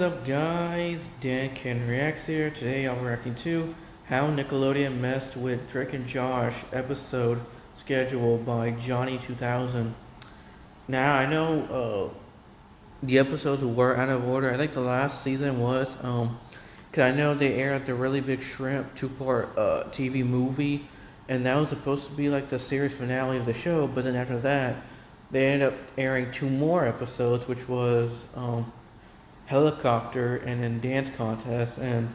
is up, guys? Dan Can Reacts here. Today I'm reacting to How Nickelodeon Messed with Drake and Josh episode scheduled by Johnny2000. Now, I know the episodes were out of order. I think the last season was, because I know they aired the Really Big Shrimp two-part TV movie, and that was supposed to be like the series finale of the show, but then after that, they ended up airing two more episodes, which was Helicopter and then Dance Contest, and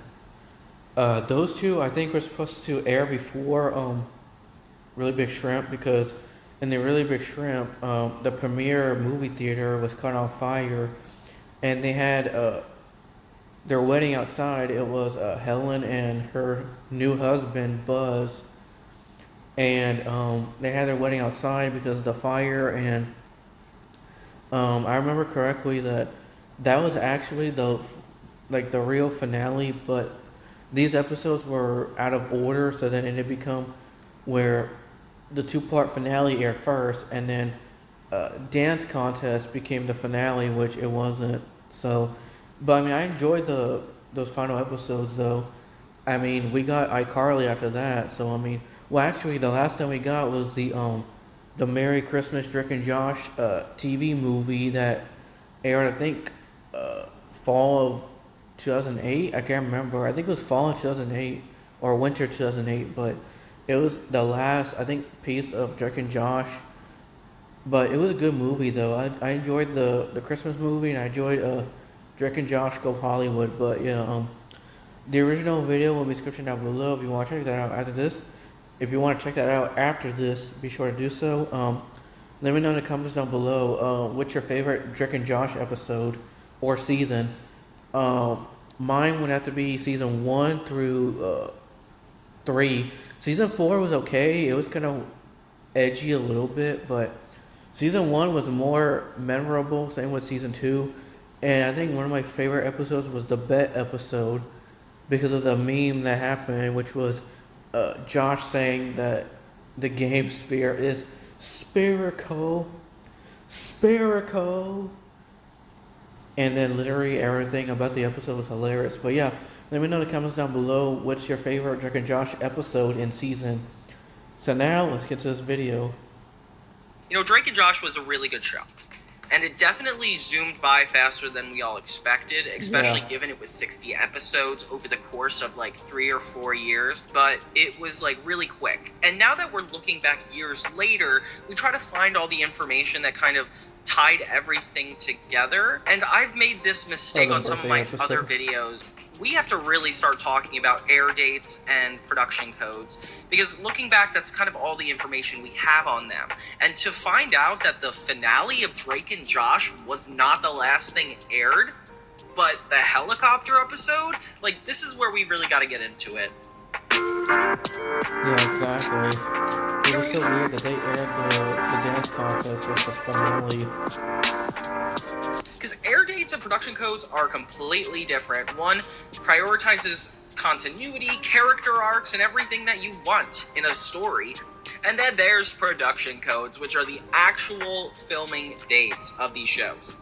those two I think were supposed to air before Really Big Shrimp, because in the Really Big Shrimp, the premiere movie theater was caught on fire, and they had their wedding outside. It was Helen and her new husband Buzz, and they had their wedding outside because of the fire. And I remember correctly that was actually the real finale, but these episodes were out of order, so then it had become where the two-part finale aired first, and then Dance Contest became the finale, which it wasn't. So, but I mean, I enjoyed those final episodes though. I mean, we got iCarly after that, so I mean, well, actually, the last time we got was the Merry Christmas Drake and Josh TV movie that aired, I think, fall of 2008. I can't remember. I think it was fall of 2008 or winter 2008, but it was the last, I think, piece of Drake and Josh. But it was a good movie though. I enjoyed the Christmas movie, and I enjoyed Drake and Josh Go Hollywood. But yeah, the original video will be in the description down below if you want to check that out after this. If you want to check that out after this, be sure to do so. Let me know in the comments down below what's your favorite Drake and Josh episode or season. Mine would have to be season 1 through 3. Season 4 was okay. It was kind of edgy a little bit, but season 1 was more memorable. Same with season 2. And I think one of my favorite episodes was the bet episode because of the meme that happened, which was Josh saying that the game spear is spherical, and then literally everything about the episode was hilarious. But yeah, let me know in the comments down below what's your favorite Drake and Josh episode in season. So now let's get to this video. You know, Drake and Josh was a really good show. And it definitely zoomed by faster than we all expected, especially given it was 60 episodes over the course of like 3 or 4 years. But it was like really quick. And now that we're looking back years later, we try to find all the information that kind of tied everything together. And I've made this mistake on some of my other videos. We have to really start talking about air dates and production codes, because looking back, that's kind of all the information we have on them. And to find out that the finale of Drake and Josh was not the last thing aired, but the helicopter episode, like, this is where we really got to get into it. Yeah, exactly. It was so weird that they aired the dance contest as the finale. Because air dates and production codes are completely different. One prioritizes continuity, character arcs, and everything that you want in a story. And then there's production codes, which are the actual filming dates of these shows.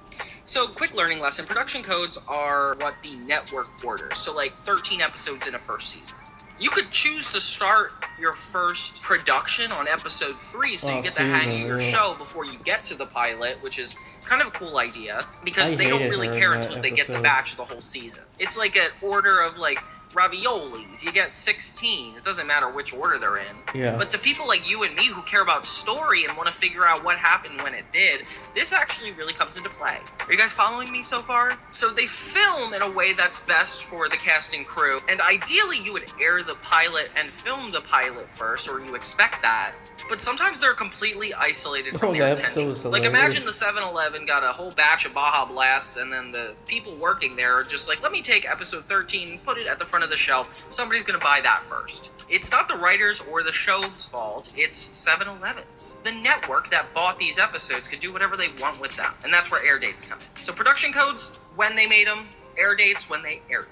So, quick learning lesson, production codes are what the network orders. So, like 13 episodes in a first season. You could choose to start your first production on episode 3 so you get the hang of your show before you get to the pilot, which is kind of a cool idea, because they don't really care until they get the batch of the whole season. It's like an order of like raviolis. You get 16. It doesn't matter which order they're in. Yeah. But to people like you and me who care about story and want to figure out what happened when it did, this actually really comes into play. Are you guys following me so far? So they film in a way that's best for the cast and crew, and ideally you would air the pilot and film the pilot first, or you expect that. But sometimes they're completely isolated from their attention. Like, imagine the 7-Eleven got a whole batch of Baja Blasts, and then the people working there are just like, let me take episode 13, put it at the front of the shelf. Somebody's gonna buy that first. It's not the writers or the show's fault, it's 7-Eleven's. The network that bought these episodes could do whatever they want with them, and that's where air dates come in. So production codes, when they made them, air dates, when they aired them.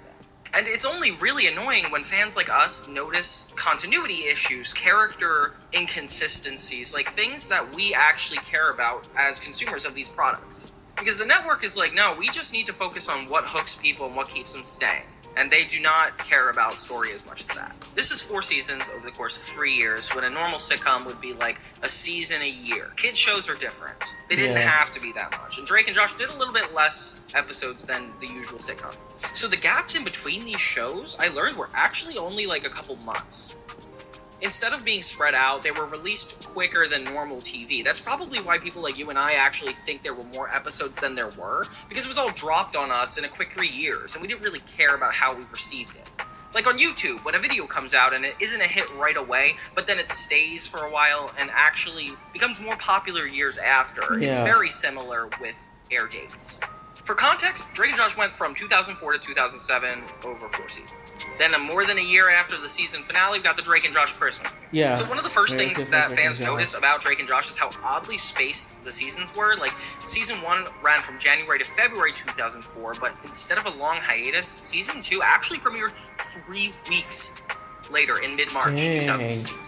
And it's only really annoying when fans like us notice continuity issues, character inconsistencies, like things that we actually care about as consumers of these products. Because the network is like, no, we just need to focus on what hooks people and what keeps them staying. And they do not care about story as much as that. This is 4 seasons over the course of 3 years, when a normal sitcom would be like a season a year. Kids shows are different. They didn't have to be that much. And Drake and Josh did a little bit less episodes than the usual sitcom. So the gaps in between these shows, I learned, were actually only like a couple months. Instead of being spread out, they were released quicker than normal TV. That's probably why people like you and I actually think there were more episodes than there were, because it was all dropped on us in a quick 3 years, and we didn't really care about how we received it. Like on YouTube, when a video comes out and it isn't a hit right away, but then it stays for a while and actually becomes more popular years after. It's very similar with air dates. For context, Drake and Josh went from 2004 to 2007 over 4 seasons. Then more than a year after the season finale, we got the Drake and Josh Christmas movie. Yeah. So one of the first things that fans notice about Drake and Josh is how oddly spaced the seasons were. Like, season 1 ran from January to February 2004, but instead of a long hiatus, season 2 actually premiered 3 weeks later in mid-March 2004.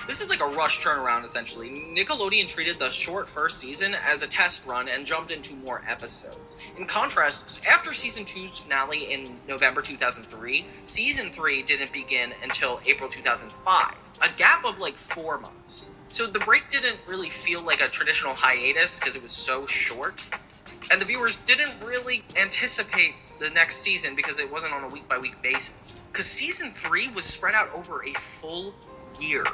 This is like a rush turnaround, essentially. Nickelodeon treated the short first season as a test run and jumped into more episodes. In contrast, after season 2's finale in November 2003, season 3 didn't begin until April 2005, a gap of like 4 months. So the break didn't really feel like a traditional hiatus because it was so short, and the viewers didn't really anticipate the next season because it wasn't on a week-by-week basis. Because season 3 was spread out over a full year.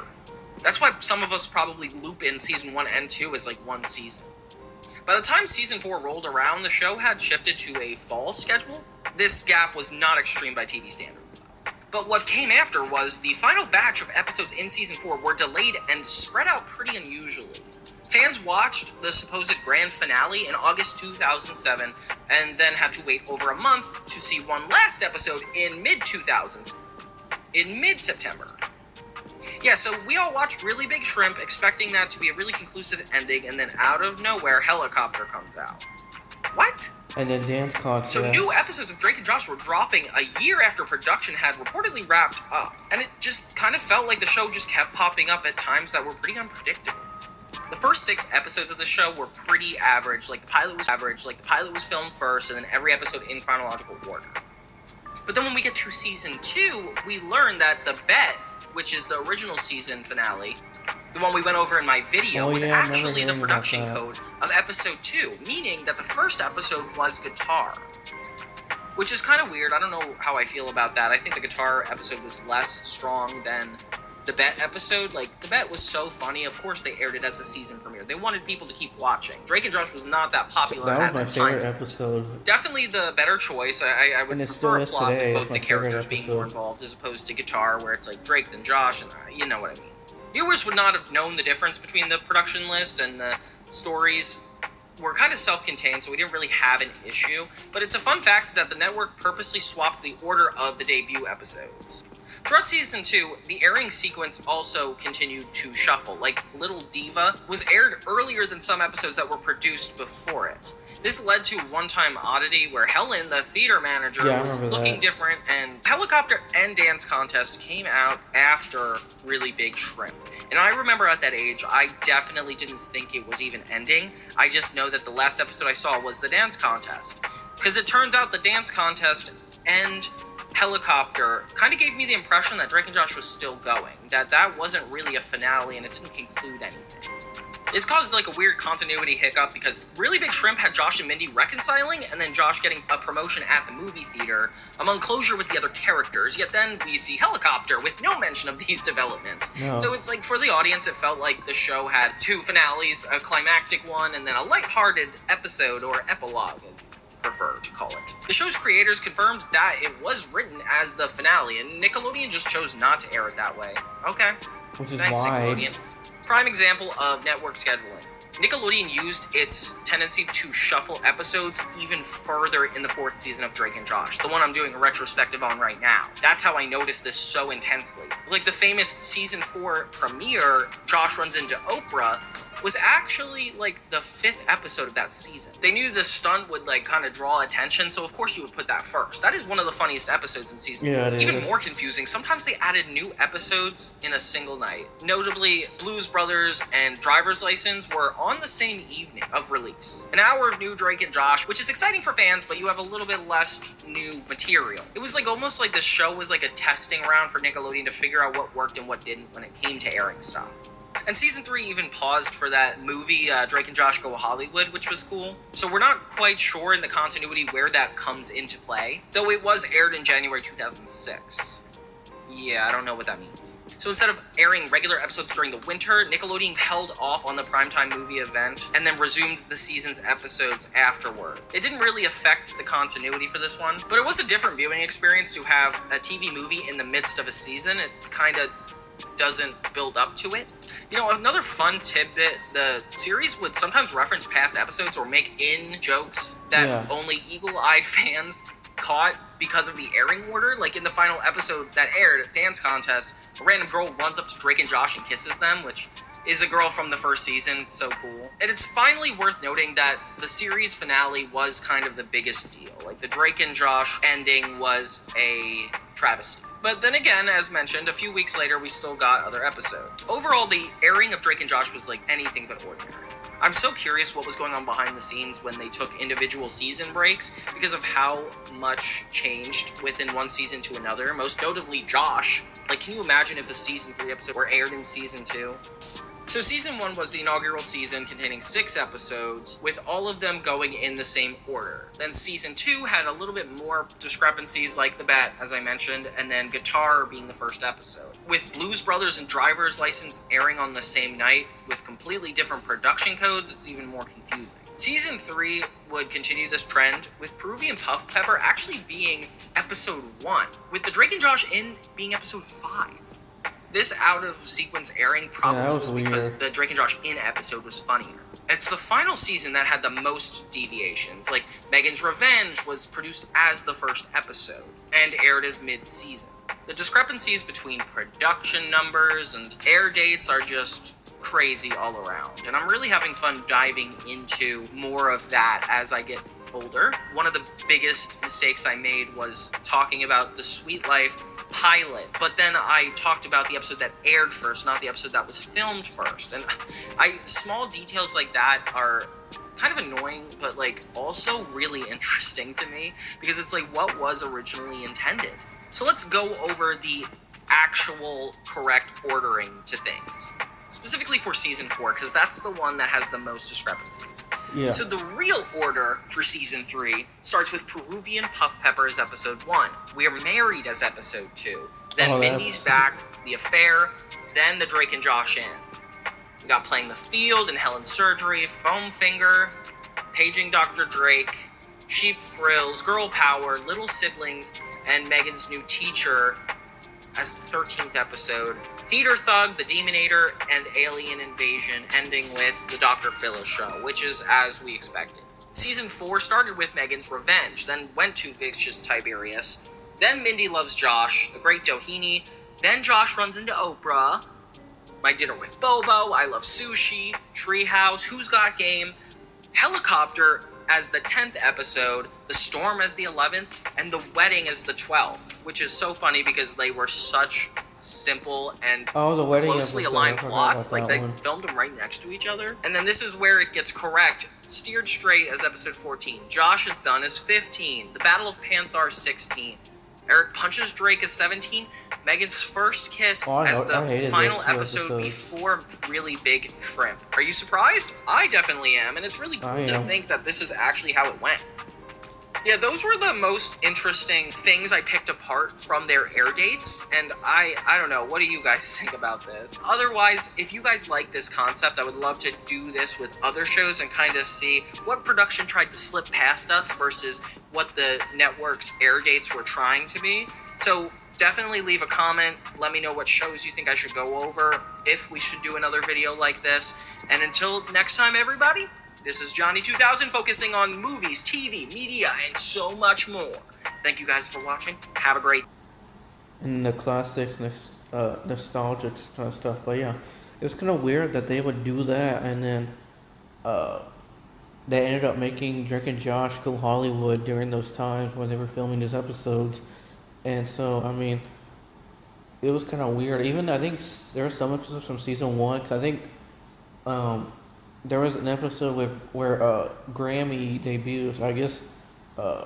That's why some of us probably loop in season 1 and 2 as like one season. By the time season 4 rolled around, the show had shifted to a fall schedule. This gap was not extreme by TV standards, though. But what came after was the final batch of episodes in season 4 were delayed and spread out pretty unusually. Fans watched the supposed grand finale in August 2007 and then had to wait over a month to see one last episode in mid-2000s, in mid-September. Yeah, so we all watched Really Big Shrimp, expecting that to be a really conclusive ending, and then out of nowhere, Helicopter comes out. What? And then Dance Contest. So new episodes of Drake and Josh were dropping a year after production had reportedly wrapped up, and it just kind of felt like the show just kept popping up at times that were pretty unpredictable. The first 6 episodes of the show were pretty average, like the pilot was filmed first, and then every episode in chronological order. But then when we get to season 2, we learn that the bet, which is the original season finale, the one we went over in my video, was actually the production code of episode 2, meaning that the first episode was guitar. Which is kind of weird. I don't know how I feel about that. I think the guitar episode was less strong than the bet episode. Like, the bet was so funny. Of course they aired it as a season premiere. They wanted people to keep watching. Drake and Josh was not that popular at the time. That was my favorite episode. Definitely the better choice. I would prefer a plot with both the characters being more involved as opposed to guitar, where it's like Drake then Josh, and you know what I mean. Viewers would not have known the difference between the production list and the stories. Were kind of self-contained, so we didn't really have an issue. But it's a fun fact that the network purposely swapped the order of the debut episodes. Throughout season 2, the airing sequence also continued to shuffle. Like, Little Diva was aired earlier than some episodes that were produced before it. This led to a one-time oddity where Helen, the theater manager, was looking different, and Helicopter and Dance Contest came out after Really Big Shrimp. And I remember at that age, I definitely didn't think it was even ending. I just know that the last episode I saw was the Dance Contest. Because it turns out the Dance Contest and Helicopter kind of gave me the impression that Drake and Josh was still going, that wasn't really a finale and it didn't conclude anything. This caused like a weird continuity hiccup because Really Big Shrimp had Josh and Mindy reconciling and then Josh getting a promotion at the movie theater among closure with the other characters, yet then we see Helicopter with no mention of these developments. No. So it's like, for the audience, it felt like the show had 2 finales, a climactic one and then a lighthearted episode or epilogue, prefer to call it. The show's creators confirmed that it was written as the finale, and Nickelodeon just chose not to air it that way. Okay. Which is Thanks, why. Nickelodeon. Prime example of network scheduling. Nickelodeon used its tendency to shuffle episodes even further in the 4th season of Drake and Josh, the one I'm doing a retrospective on right now. That's how I noticed this so intensely. Like the famous season 4 premiere, Josh runs into Oprah, was actually like the 5th episode of that season. They knew the stunt would like kind of draw attention, so of course you would put that first. That is one of the funniest episodes in season. Yeah, it is. Even more confusing, sometimes they added new episodes in a single night. Notably, Blues Brothers and Driver's License were on the same evening of release. An hour of new Drake and Josh, which is exciting for fans, but you have a little bit less new material. It was like almost like the show was like a testing round for Nickelodeon to figure out what worked and what didn't when it came to airing stuff. And season 3 even paused for that movie, Drake and Josh Go Hollywood, which was cool. So we're not quite sure in the continuity where that comes into play, though it was aired in January 2006. Yeah, I don't know what that means. So instead of airing regular episodes during the winter, Nickelodeon held off on the primetime movie event and then resumed the season's episodes afterward. It didn't really affect the continuity for this one, but it was a different viewing experience to have a TV movie in the midst of a season. It kind of doesn't build up to it. You know, another fun tidbit, the series would sometimes reference past episodes or make in jokes that only eagle-eyed fans caught because of the airing order. Like in the final episode that aired, Dance Contest, a random girl runs up to Drake and Josh and kisses them, which is a girl from the first season. It's so cool. And it's finally worth noting that the series finale was kind of the biggest deal. Like the Drake and Josh ending was a travesty. But then again, as mentioned, a few weeks later, we still got other episodes. Overall, the airing of Drake and Josh was like anything but ordinary. I'm so curious what was going on behind the scenes when they took individual season breaks because of how much changed within one season to another, most notably Josh. Like, can you imagine if a season 3 episode were aired in season 2? So season 1 was the inaugural season containing 6 episodes, with all of them going in the same order. Then season 2 had a little bit more discrepancies, like the bet, as I mentioned, and then Guitar being the first episode. With Blues Brothers and Driver's License airing on the same night, with completely different production codes, it's even more confusing. Season 3 would continue this trend, with Peruvian Puff Pepper actually being episode 1, with the Drake and Josh in being episode 5. This out-of-sequence airing probably was because the Drake and Josh in episode was funnier. It's the final season that had the most deviations. Like, Megan's Revenge was produced as the first episode and aired as mid-season. The discrepancies between production numbers and air dates are just crazy all around, and I'm really having fun diving into more of that as I get older. One of the biggest mistakes I made was talking about the Sweet Life pilot, but then I talked about the episode that aired first, not the episode that was filmed first. And small details like that are kind of annoying, but like also really interesting to me because it's like what was originally intended. So let's go over the actual correct ordering to things, specifically for season 4, because that's the one that has the most discrepancies. Yeah. So the real order for season 3 starts with Peruvian Puff Pepper as episode 1. We're Married as episode 2. Then Mindy's Back, The Affair, then the Drake and Josh in. We got Playing the Field and Helen's Surgery, Foam Finger, Paging Dr. Drake, Sheep Thrills, Girl Power, Little Siblings, and Megan's New Teacher as the 13th episode. Theater Thug, The Demonator, and Alien Invasion, ending with The Dr. Phyllis Show, which is as we expected. Season 4 started with Megan's Revenge, then went to Vicious Tiberius, then Mindy Loves Josh, The Great Doheny, then Josh Runs into Oprah, My Dinner with Bobo, I Love Sushi, Treehouse, Who's Got Game, Helicopter as the 10th episode, The Storm as the 11th, and The Wedding as the 12th, which is so funny because they were such simple and closely aligned plots. Like, they filmed them right next to each other. And then this is where it gets correct. Steered Straight as episode 14. Josh is Done as 15. The Battle of Panthar 16. Eric Punches Drake as 17. Megan's First Kiss as the final episode before Really Big Shrimp. Are you surprised? I definitely am, and it's really cool to think that this is actually how it went. Yeah, those were the most interesting things I picked apart from their air dates, and I don't know, what do you guys think about this? Otherwise, if you guys like this concept, I would love to do this with other shows and kind of see what production tried to slip past us versus what the network's air dates were trying to be. So definitely leave a comment, let me know what shows you think I should go over, if we should do another video like this, and until next time, everybody, this is Johnny2000 focusing on movies, TV, media, and so much more. Thank you guys for watching. Have a great and the classics, nostalgic kind of stuff. But yeah, it was kind of weird that they would do that, and then uh, they ended up making Drake and Josh go Hollywood during those times when they were filming these episodes. And so, I mean, it was kind of weird. Even I think there are some episodes from season one, because I think um, there was an episode where Grammy debuts. I guess uh,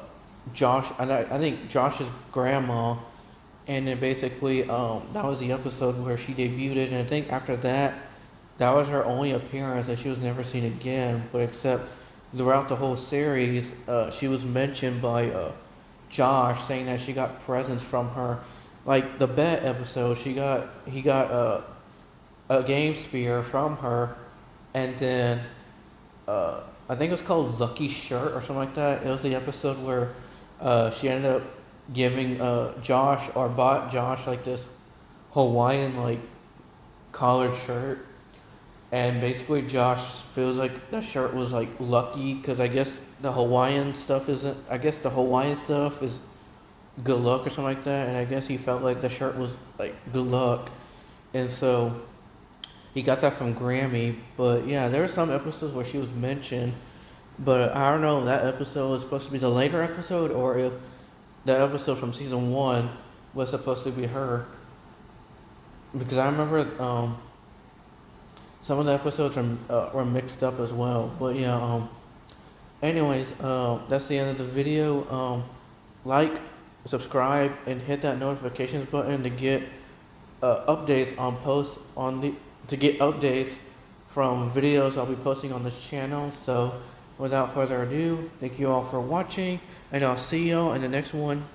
Josh, I think Josh's grandma, and then basically that was the episode where she debuted. And I think after that, that was her only appearance, and she was never seen again. But except throughout the whole series, she was mentioned by Josh, saying that she got presents from her. Like the bet episode, he got a game spear from her, and then I think it was called Lucky Shirt or something like that. It was the episode where she ended up giving Josh, or bought Josh, like this Hawaiian like collared shirt, and basically Josh feels like the shirt was like lucky, because I guess the Hawaiian stuff isn't. I guess the Hawaiian stuff is good luck or something like that, and I guess he felt like the shirt was like good luck, and so he got that from Grammy. But yeah, there were some episodes where she was mentioned, but I don't know if that episode was supposed to be the later episode, or if the episode from season one was supposed to be her, because I remember some of the episodes were mixed up as well. But yeah, anyways, that's the end of the video. Like, subscribe, and hit that notifications button to get updates on posts to get updates from videos I'll be posting on this channel. So without further ado, thank you all for watching, and I'll see y'all in the next one.